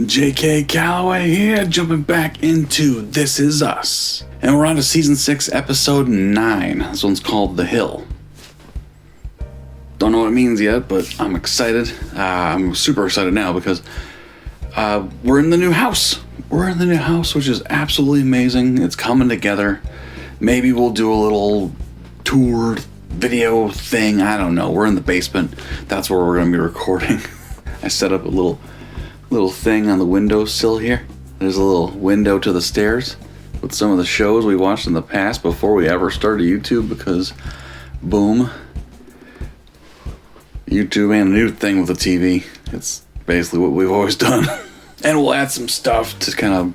J.K. Calloway here, jumping back into This Is Us. And we're on to Season 6, Episode 9. This one's called The Hill. Don't know what it means yet, but I'm excited. I'm super excited now because we're in the new house. We're in the new house, which is absolutely amazing. It's coming together. Maybe we'll do a little tour video thing. I don't know. We're in the basement. That's where we're going to be recording. I set up a little thing on the windowsill here. There's a little window to the stairs with some of the shows we watched in the past before we ever started YouTube, because boom, YouTube ain't a new thing with the TV. It's basically what we've always done. And we'll add some stuff to kind of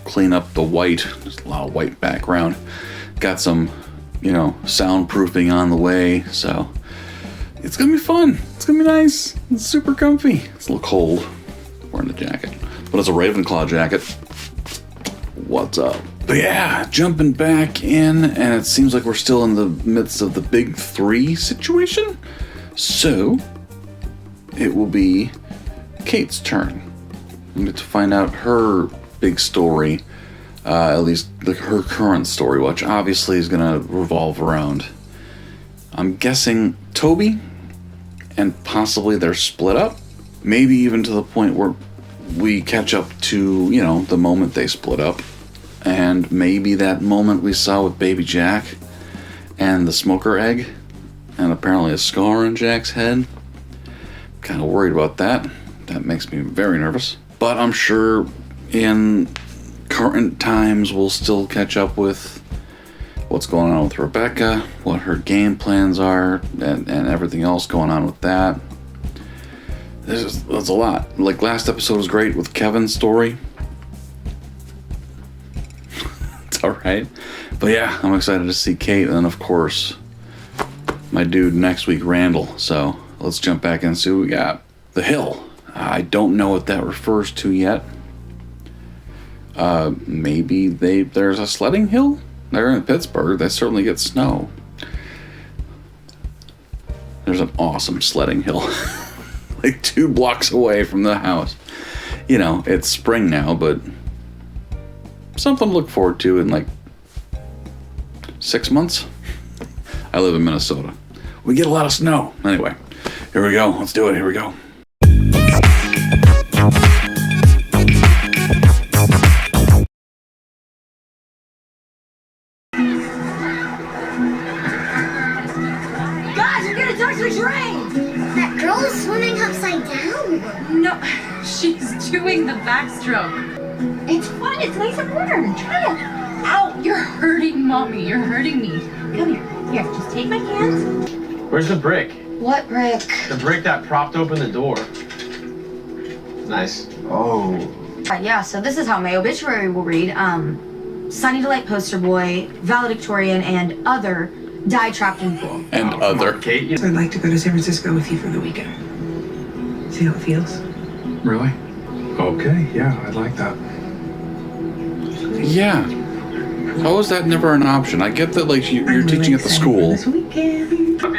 clean up the white. There's a lot of white background. Got some, soundproofing on the way, so it's gonna be fun. It's gonna be nice. It's super comfy. It's a little cold. Wearing a jacket, but it's a Ravenclaw jacket. What's up? But yeah, jumping back in, and it seems like we're still in the midst of the big three situation. So it will be Kate's turn. We get to find out her big story, at least her current story, which obviously is gonna revolve around, I'm guessing, Toby. And possibly they're split up. Maybe even to the point where we catch up to, the moment they split up. And maybe that moment we saw with Baby Jack and the smoker egg. And apparently a scar on Jack's head. Kind of worried about that. That makes me very nervous. But I'm sure in current times we'll still catch up with what's going on with Rebecca, what her game plans are, and everything else going on with that. There's a lot. Like, last episode was great with Kevin's story. It's alright. But yeah, I'm excited to see Kate, and then of course, my dude next week, Randall. So let's jump back and see what we got. The Hill. I don't know what that refers to yet. Maybe there's a sledding hill? They're in Pittsburgh. They certainly get snow. There's an awesome sledding hill. Like 2 blocks away from the house. It's spring now, but something to look forward to in like 6 months. I live in Minnesota. We get a lot of snow. Anyway, here we go. Let's do it. Here we go. That girl is swimming upside down. No, she's doing the backstroke. It's fun. It's nice and warm. Try it. Ow, you're hurting Mommy. You're hurting me. Come here. Here, just take my hand. Where's the brick? What brick? The brick that propped open the door. Nice. Oh. Yeah, so this is how my obituary will read. Sunny Delight poster boy, valedictorian, and other die trapped in pool. And other. Kate, So I'd like to go to San Francisco with you for the weekend. See how it feels? Really? Okay, yeah, I'd like that. Yeah. How is that never an option? I get that, like, you're teaching at the school. This weekend. Bye.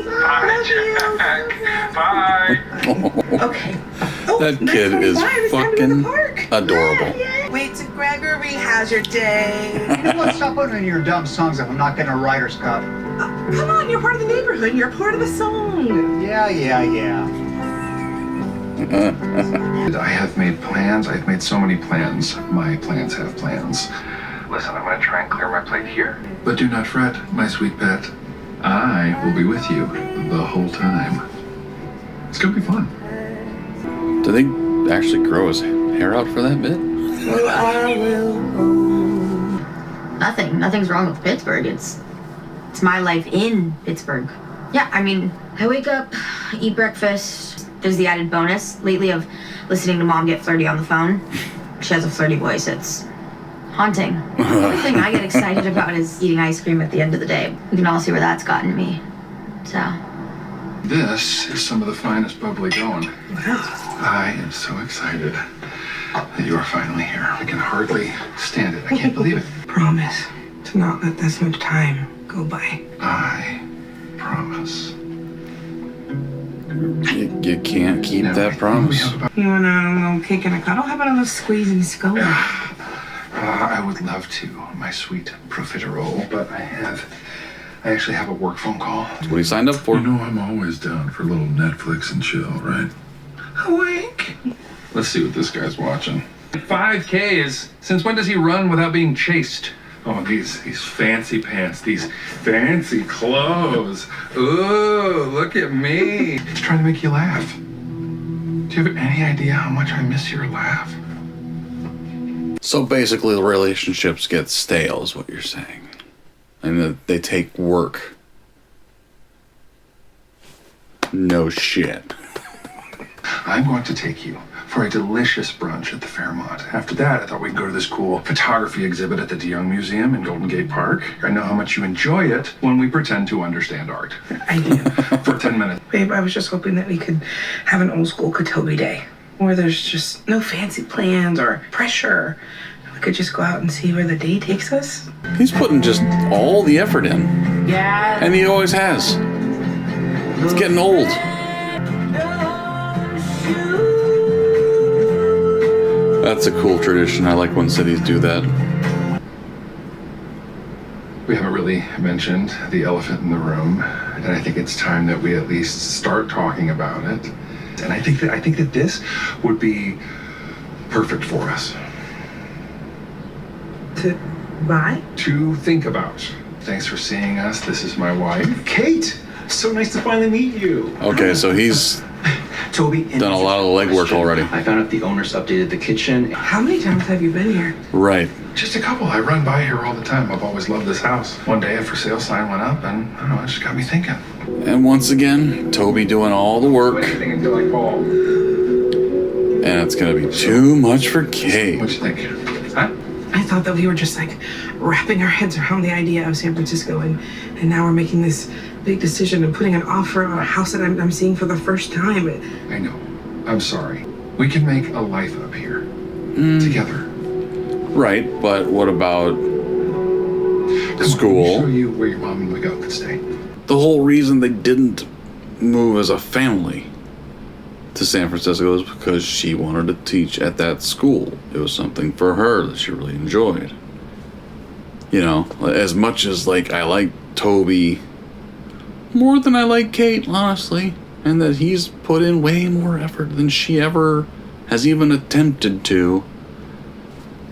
Bye, Jack. Bye. Okay. That kid is fucking adorable. Wait till Gregory has your day. Let's stop putting your dumb songs if I'm not getting a writer's cup. Come on, you're part of the neighborhood. You're part of the song. Yeah. I have made plans. I've made so many plans. My plans have plans. Listen, I'm going to try and clear my plate here. But do not fret, my sweet pet. I will be with you the whole time. It's going to be fun. Do they actually grow his hair out for that bit? Nothing's wrong with Pittsburgh. It's my life in Pittsburgh. Yeah, I wake up, eat breakfast. There's the added bonus lately of listening to Mom get flirty on the phone. She has a flirty voice. It's haunting. The only thing I get excited about is eating ice cream at the end of the day. We can all see where that's gotten me. So. This is some of the finest bubbly going. I am so excited that you are finally here. I can hardly stand it. I can't believe it. Promise to not let this much time go by. I promise. You can't keep that promise. You want a little cake and a cuddle? How about a little squeeze and skull? I would love to, my sweet profiterole, but I actually have a work phone call. That's what he signed up for. You know I'm always down for a little Netflix and chill, right? Wink. Let's see what this guy's watching. 5Ks. Since when does he run without being chased? Oh, these fancy pants, these fancy clothes. Ooh, look at me. He's trying to make you laugh. Do you have any idea how much I miss your laugh? So basically, the relationships get stale, is what you're saying. And that they take work. No shit. I'm going to take you for a delicious brunch at the Fairmont. After that, I thought we'd go to this cool photography exhibit at the DeYoung Museum in Golden Gate Park. I know how much you enjoy it when we pretend to understand art. I do. For 10 minutes. Babe, I was just hoping that we could have an old school Kotobi day where there's just no fancy plans or pressure. We could just go out and see where the day takes us. He's putting just all the effort in. Yeah. And he always has. It's getting old. That's a cool tradition. I like when cities do that. We haven't really mentioned the elephant in the room, and I think it's time that we at least start talking about it. And I think that this would be perfect for us To buy? to think about. Thanks for seeing us. This is my wife. Kate, so nice to finally meet you. Okay, so he's Toby, done a lot of the legwork already. I found out the owners updated the kitchen. How many times have you been here? Right. Just a couple. I run by here all the time. I've always loved this house. One day a for sale sign went up, and I don't know, it just got me thinking. And once again, Toby doing all the work. Anything until I call. And it's gonna be too much for Kate. What you think? Huh? I thought that we were just like wrapping our heads around the idea of San Francisco, and now we're making this big decision and putting an offer on a house that I'm seeing for the first time. I know. I'm sorry. We can make a life up here. Together. Right, but what about Come on, let me school? show you where your mom and Miguel could stay. The whole reason they didn't move as a family to San Francisco is because she wanted to teach at that school. It was something for her that she really enjoyed. You know, as much as like I like Toby more than I like Kate, honestly, and that he's put in way more effort than she ever has even attempted to.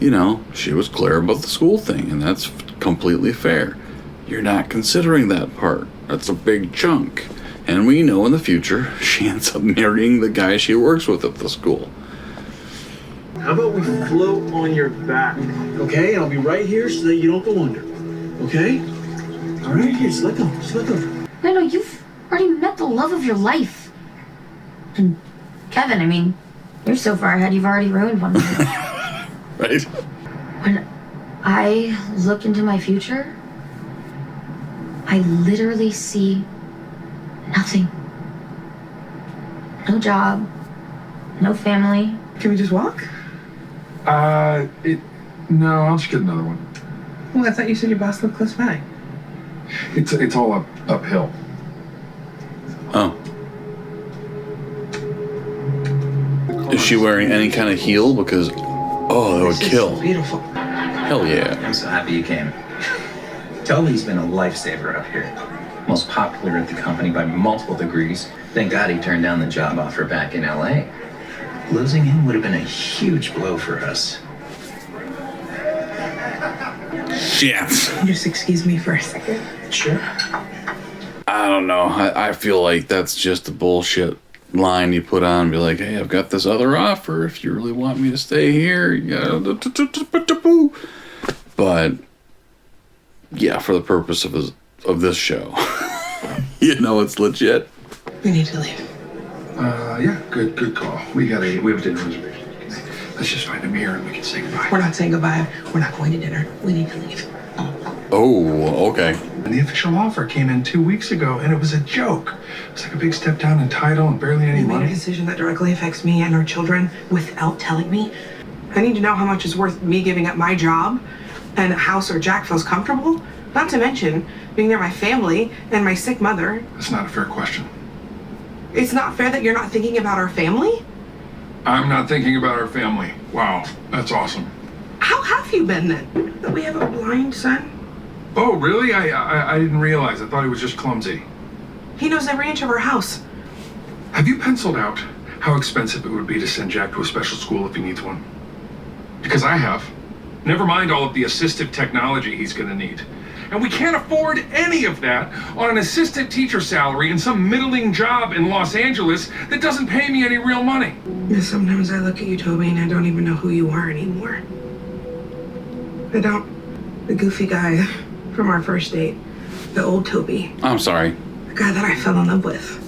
You know, she was clear about the school thing, and that's completely fair. You're not considering that part. That's a big chunk. And we know in the future, she ends up marrying the guy she works with at the school. How about we float on your back, okay? And I'll be right here so that you don't go under, okay? All right, here, just let go, just let go. No, you've already met the love of your life. And Kevin, I mean, you're so far ahead, you've already ruined one. Right? When I look into my future, I literally see nothing. No job, no family. Can we just walk? No, I'll just get another one. Well, I thought you said your boss lived close by. It's all uphill. Oh. Is she wearing any kind of heel? Because, oh, that would This is kill. beautiful. Hell yeah. I'm so happy you came. Toby's been a lifesaver up here. Most popular at the company by multiple degrees. Thank God he turned down the job offer back in LA. Losing him would have been a huge blow for us. Shit. Just excuse me for a second. Sure. I don't know. I feel like that's just a bullshit line you put on and be like, hey, I've got this other offer. If you really want me to stay here, you gotta... But, yeah, for the purpose of this show, you know it's legit. We need to leave. Yeah, good call. We have a dinner reservation. Let's just find a mirror and we can say goodbye. We're not saying goodbye. We're not going to dinner. We need to leave. Oh, okay. And the official offer came in 2 weeks ago, and it was a joke. It was like a big step down in title and barely any You made a money. decision that directly affects me and our children without telling me. I need to know how much is worth me giving up my job and a house where Jack feels comfortable. Not to mention being near my family and my sick mother. That's not a fair question. It's not fair that you're not thinking about our family? I'm not thinking about our family. Wow, that's awesome. How have you been then? That we have a blind son? Oh, really? I didn't realize. I thought he was just clumsy. He knows every inch of our house. Have you penciled out how expensive it would be to send Jack to a special school if he needs one? Because I have. Never mind all of the assistive technology he's going to need. And we can't afford any of that on an assistant teacher salary in some middling job in Los Angeles that doesn't pay me any real money. Sometimes I look at you, Toby, and I don't even know who you are anymore. I don't. The goofy guy from our first date. The old Toby. I'm sorry. The guy that I fell in love with.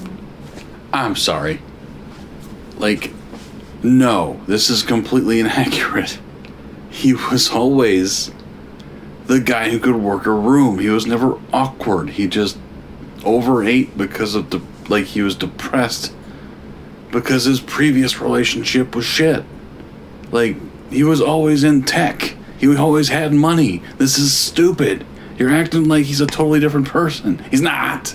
I'm sorry. Like, no, this is completely inaccurate. He was always the guy who could work a room. He was never awkward. He just overate because of he was depressed because his previous relationship was shit. Like, he was always in tech. He always had money. This is stupid. You're acting like he's a totally different person. He's not.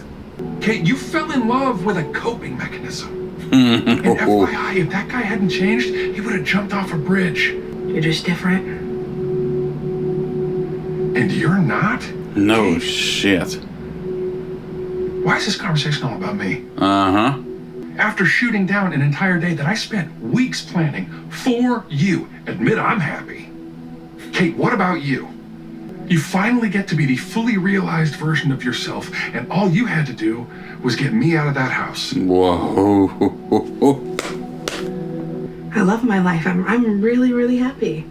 Kate, you fell in love with a coping mechanism. And FYI, if that guy hadn't changed, he would have jumped off a bridge. You're just different. And you're not? No Kate. Shit. Why is this conversation all about me? Uh-huh. After shooting down an entire day that I spent weeks planning for you, admit I'm happy. Kate, what about you? You finally get to be the fully realized version of yourself, and all you had to do was get me out of that house. Whoa. I love my life. I'm really, really happy.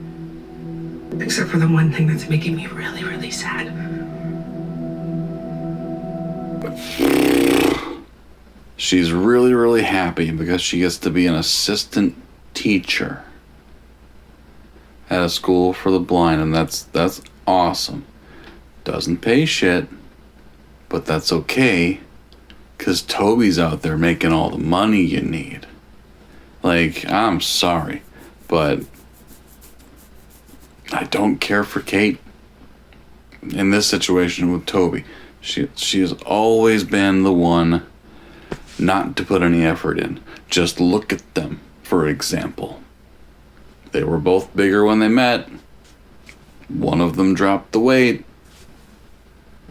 Except for the one thing that's making me really, really sad. She's really, really happy because she gets to be an assistant teacher at a school for the blind, and that's awesome. Doesn't pay shit, but that's okay, because Toby's out there making all the money you need. Like, I'm sorry, but I don't care for Kate in this situation with Toby. She has always been the one not to put any effort in. Just look at them, for example. They were both bigger when they met. One of them dropped the weight.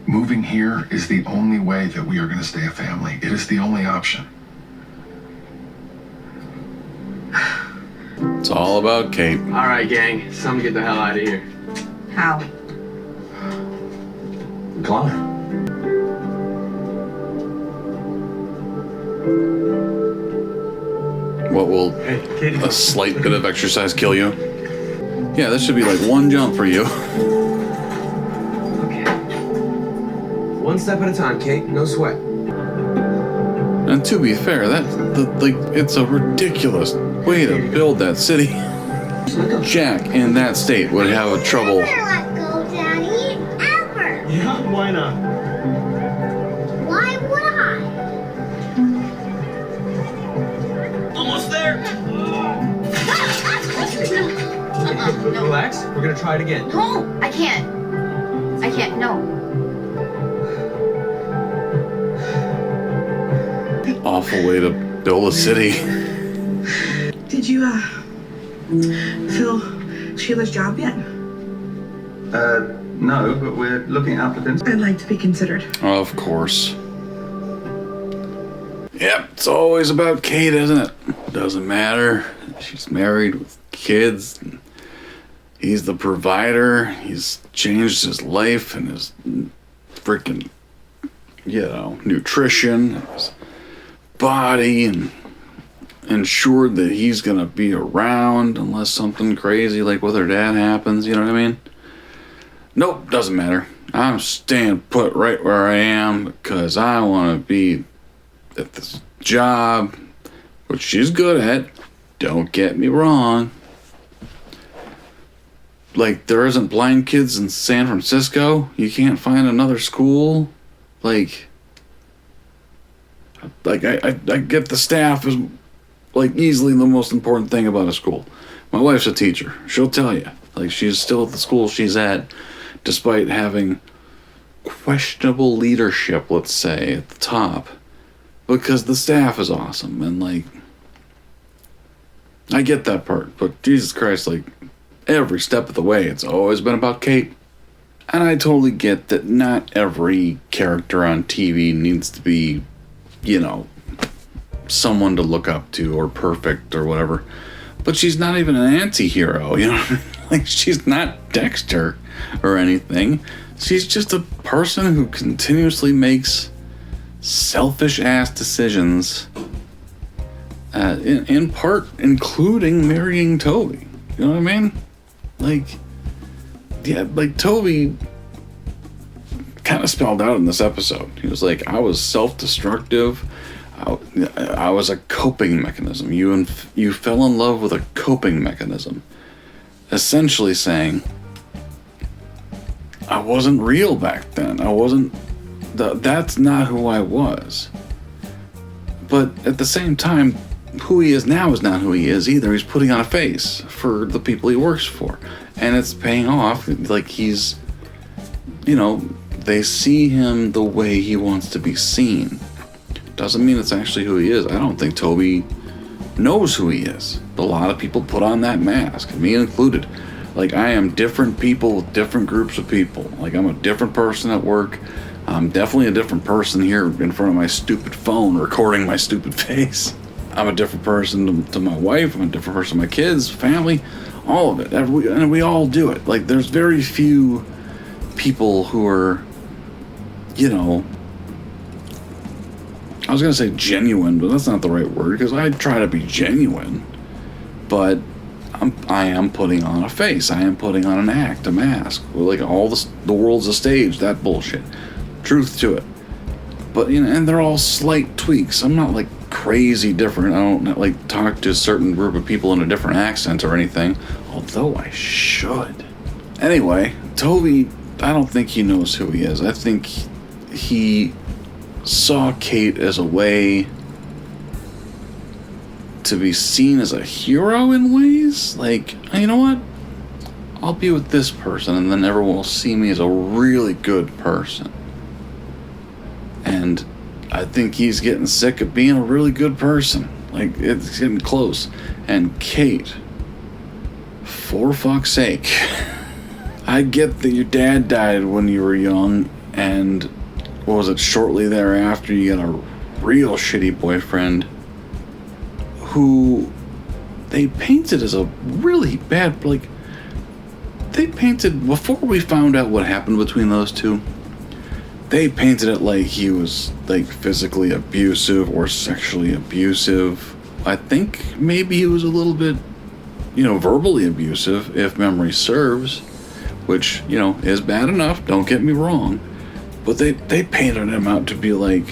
Moving here is the only way that we are going to stay a family. It is the only option. It's all about Kate. All right, gang. It's time to get the hell out of here. How? Climb. What will a slight bit of exercise kill you? Yeah, this should be like one jump for you. Okay. One step at a time, Kate. No sweat. And to be fair, it's a ridiculous way to build that city. Jack in that state would have trouble. Never let go, Daddy. Ever. Yeah, why not? Why would I? Almost there. No. Relax. We're gonna try it again. No, I can't. No. Awful way to build a city. Did you, fill Sheila's job yet? No, but we're looking at applicants. I'd like to be considered. Of course. Yep, it's always about Kate, isn't it? Doesn't matter. She's married with kids. He's the provider. He's changed his life and his freaking, nutrition, his body, and ensured that he's gonna be around unless something crazy like with her dad happens, you know what I mean? Nope, doesn't matter. I'm staying put right where I am because I want to be at this job, which she's good at. Don't get me wrong. Like, there isn't blind kids in San Francisco? You can't find another school? I get the staff is, easily the most important thing about a school. My wife's a teacher. She'll tell you. She's still at the school she's at, despite having questionable leadership, let's say, at the top. because the staff is awesome, and like, I get that part, but Jesus Christ, like, every step of the way, it's always been about Kate. And I totally get that not every character on TV needs to be, you know, someone to look up to or perfect or whatever. But she's not even an anti-hero, you know what I mean? Like, she's not Dexter or anything. She's just a person who continuously makes selfish-ass decisions, in part including marrying Toby. You know what I mean? Like, yeah, like Toby kind of spelled out in this episode. He was like, I was self-destructive. I was a coping mechanism. You fell in love with a coping mechanism. Essentially saying, I wasn't real back then. I wasn't... That's not who I was. But at the same time, who he is now is not who he is either. He's putting on a face for the people he works for. And it's paying off. Like, he's... You know, they see him the way he wants to be seen. Doesn't mean it's actually who he is. I don't think Toby knows who he is. A lot of people put on that mask, me included. Like, I am different people with different groups of people. Like, I'm a different person at work. I'm definitely a different person here in front of my stupid phone recording my stupid face. I'm a different person to my wife. I'm a different person to my kids, family, all of it. And we all do it. Like, there's very few people who are, you know, I was going to say genuine, but that's not the right word, because I try to be genuine. But I am putting on a face. I am putting on an act, a mask. Like, all the world's a stage, that bullshit. Truth to it. But, you know, and they're all slight tweaks. I'm not, like, crazy different. I don't, like, talk to a certain group of people in a different accent or anything. Although I should. Anyway, Toby, I don't think he knows who he is. I think he saw Kate as a way to be seen as a hero in ways. Like, you know what? I'll be with this person and then everyone will see me as a really good person. And I think he's getting sick of being a really good person. Like, it's getting close. And Kate, for fuck's sake, I get that your dad died when you were young, and what was it, shortly thereafter you got a real shitty boyfriend who they painted as a really bad, like, they painted, before we found out what happened between those two, they painted it like he was, like, physically abusive or sexually abusive. I think maybe he was a little bit, you know, verbally abusive, if memory serves, which, you know, is bad enough, don't get me wrong. But they painted him out to be like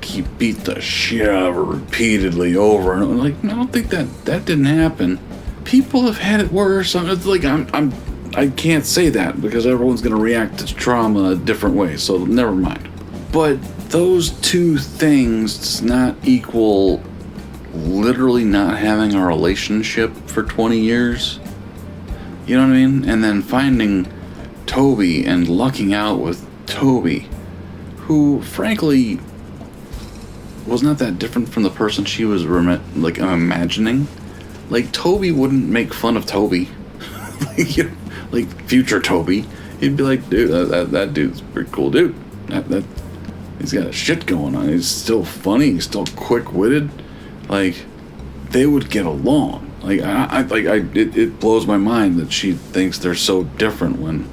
he beat the shit out of her repeatedly over and over. Like, no, I don't think that didn't happen. People have had it worse. It's like I can't say that because everyone's gonna react to trauma a different way. So never mind. But those two things does not equal literally not having a relationship for 20 years. You know what I mean? And then finding Toby and lucking out with Toby, who frankly was not that different from the person she was imagining. Like, Toby wouldn't make fun of Toby. Like, you know, like future Toby, he'd be like, dude, that dude's a pretty cool dude. That he's got a shit going on. He's still funny. He's still quick-witted. Like, they would get along. Like, it blows my mind that she thinks they're so different when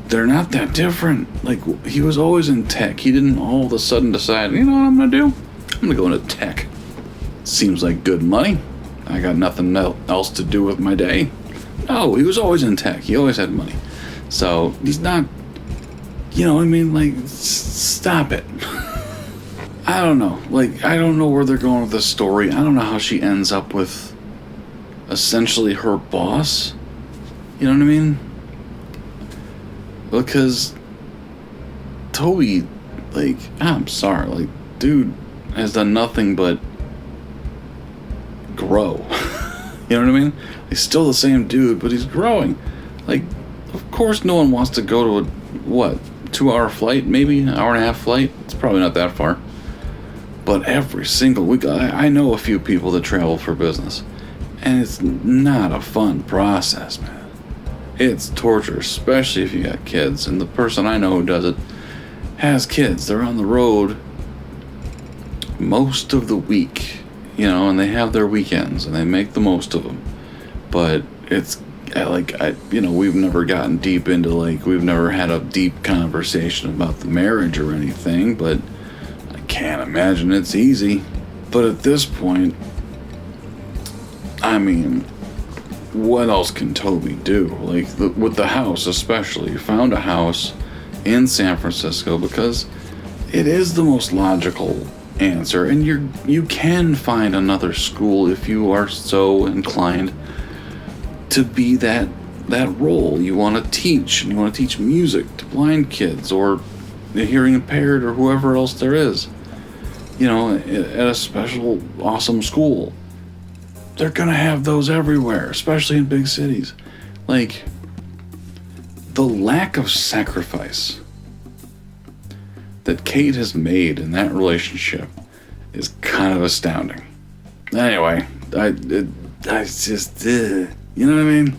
they're not that different. Like, he was always in tech. He didn't all of a sudden decide, you know what I'm gonna do? I'm gonna go into tech. Seems like good money. I got nothing else to do with my day. No, he was always in tech. He always had money. So, he's not, you know what I mean? Like, stop it. I don't know. Like, I don't know where they're going with this story. I don't know how she ends up with essentially her boss. You know what I mean? Because Toby, like, I'm sorry, like, dude has done nothing but grow. You know what I mean? He's still the same dude, but he's growing. Like, of course no one wants to go to a, 2-hour flight, maybe? An hour and a half flight? It's probably not that far. But every single week, I know a few people that travel for business, and it's not a fun process, man. It's torture, especially if you got kids. And the person I know who does it has kids. They're on the road most of the week, you know, and they have their weekends and they make the most of them. But it's we've never gotten deep into, we've never had a deep conversation about the marriage or anything, but I can't imagine it's easy. But at this point, I mean, what else can Toby do? With the house especially. You found a house in San Francisco because it is the most logical answer, and you can find another school if you are so inclined to be that role. You want to teach, and you want to teach music to blind kids or the hearing impaired or whoever else there is, you know, at a special awesome school. They're gonna have those everywhere, especially in big cities. The lack of sacrifice that Kate has made in that relationship is kind of astounding. Anyway, I just, you know what I mean?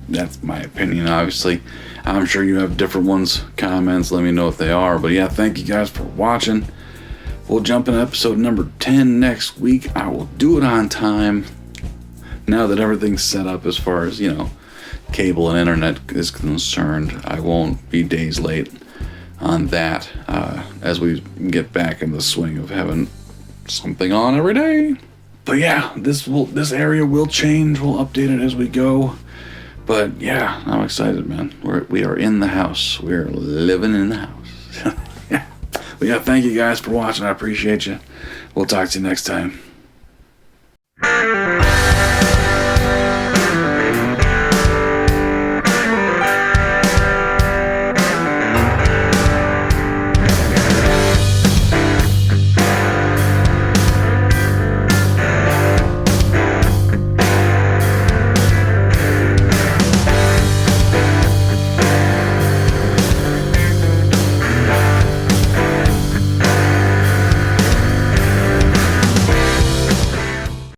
That's my opinion, obviously. I'm sure you have different ones. Comments, let me know if they are. But yeah, thank you guys for watching. We'll jump into episode number 10 next week. I will do it on time. Now that everything's set up as far as, you know, cable and internet is concerned, I won't be days late on that as we get back in the swing of having something on every day. But yeah, this area will change. We'll update it as we go. But yeah, I'm excited, man. We are in the house. We're living in the house. Yeah. But yeah, thank you guys for watching. I appreciate you. We'll talk to you next time.